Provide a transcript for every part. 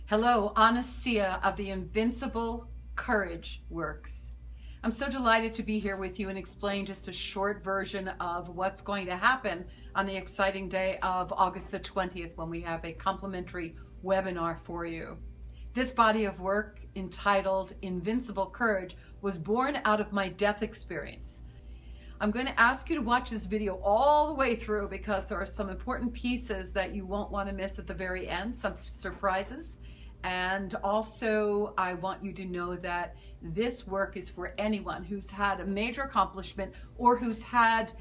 Hello, Anasia of the Invincible Courage Works. I'm so delighted to be here with you and explain just a short version of what's going to happen on the exciting day of August the 20th when we have a complimentary webinar for you. This body of work entitled Invincible Courage was born out of my death experience. I'm going to ask you to watch this video all the way through because there are some important pieces that you won't want to miss at the very end, some surprises. And also, I want you to know that this work is for anyone who's had a major accomplishment or who's had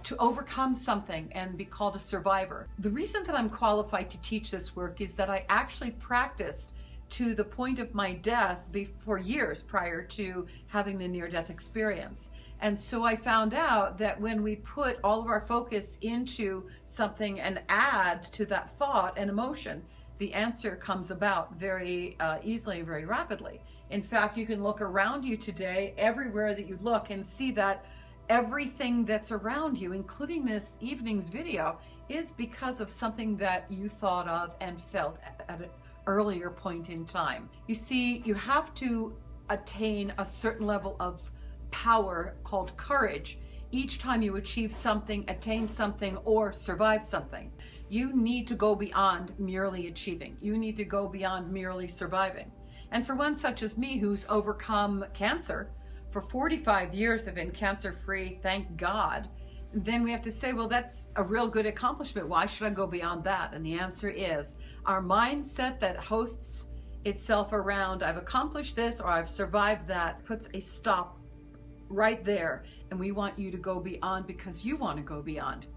to overcome something and be called a survivor. The reason that I'm qualified to teach this work is that I actually practiced to the point of my death for years prior to having the near-death experience. And so I found out that when we put all of our focus into something and add to that thought and emotion, the answer comes about very easily and very rapidly. In fact, you can look around you today, everywhere that you look, and see that everything that's around you, including this evening's video, is because of something that you thought of and felt at an earlier point in time. You see, you have to attain a certain level of power called courage each time you achieve something, attain something, or survive something. You need to go beyond merely achieving. You need to go beyond merely surviving. And for one such as me, who's overcome cancer, for 45 years I've been cancer-free, thank God, then we have to say, well, that's a real good accomplishment. Why should I go beyond that? And the answer is our mindset that hosts itself around, I've accomplished this or I've survived that, puts a stop right there. And we want you to go beyond because you want to go beyond.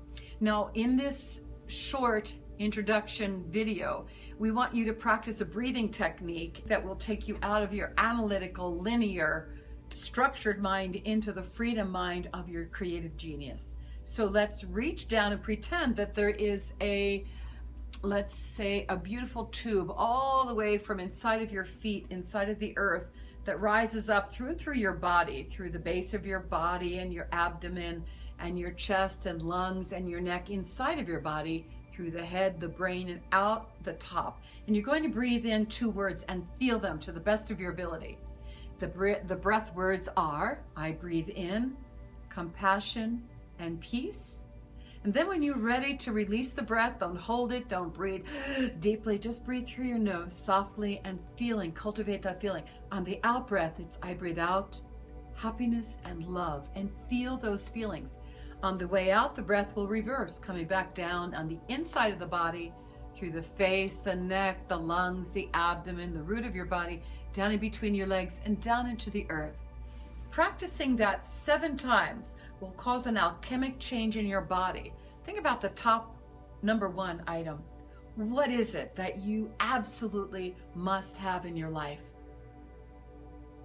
Now, in this short introduction video, we want you to practice a breathing technique that will take you out of your analytical, linear, structured mind into the freedom mind of your creative genius. So let's reach down and pretend that there is let's say a beautiful tube all the way from inside of your feet, inside of the earth, that rises up through and through your body, through the base of your body and your abdomen and your chest and lungs and your neck, inside of your body, through the head, the brain, and out the top. And you're going to breathe in 2 words and feel them to the best of your ability. The breath words are, I breathe in, compassion and peace. And then when you're ready to release the breath, don't hold it, don't breathe deeply, just breathe through your nose softly and feeling, cultivate that feeling. On the out breath, it's I breathe out, happiness and love, and feel those feelings. On the way out, the breath will reverse, coming back down on the inside of the body, through the face, the neck, the lungs, the abdomen, the root of your body, down in between your legs and down into the earth. Practicing that 7 times will cause an alchemic change in your body. Think about the top number 1 item. What is it that you absolutely must have in your life?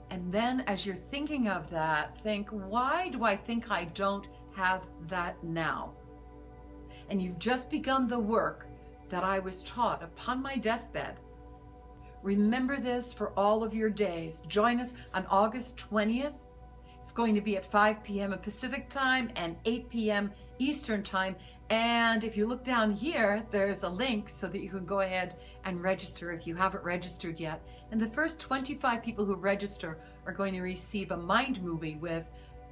And then as you're thinking of that, think, why do I think I don't have that now? And you've just begun the work that I was taught upon my deathbed. Remember this for all of your days. Join us on August 20th. It's going to be at 5 p.m. Pacific time and 8 p.m. Eastern time. And if you look down here, there's a link so that you can go ahead and register if you haven't registered yet. And the first 25 people who register are going to receive a mind movie with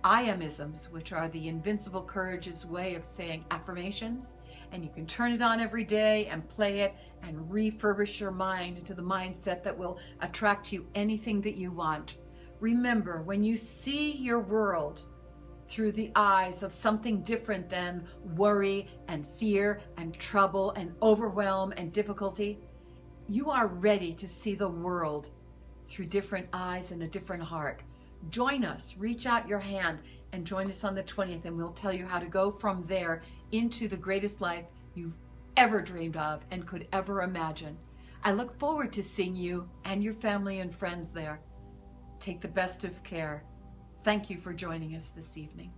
I am-isms, which are the Invincible Courage's way of saying affirmations. And you can turn it on every day and play it and refurbish your mind into the mindset that will attract you anything that you want. Remember, when you see your world through the eyes of something different than worry and fear and trouble and overwhelm and difficulty, you are ready to see the world through different eyes and a different heart. Join us, reach out your hand and join us on the 20th, and we'll tell you how to go from there into the greatest life you've ever dreamed of and could ever imagine. I look forward to seeing you and your family and friends there. Take the best of care. Thank you for joining us this evening.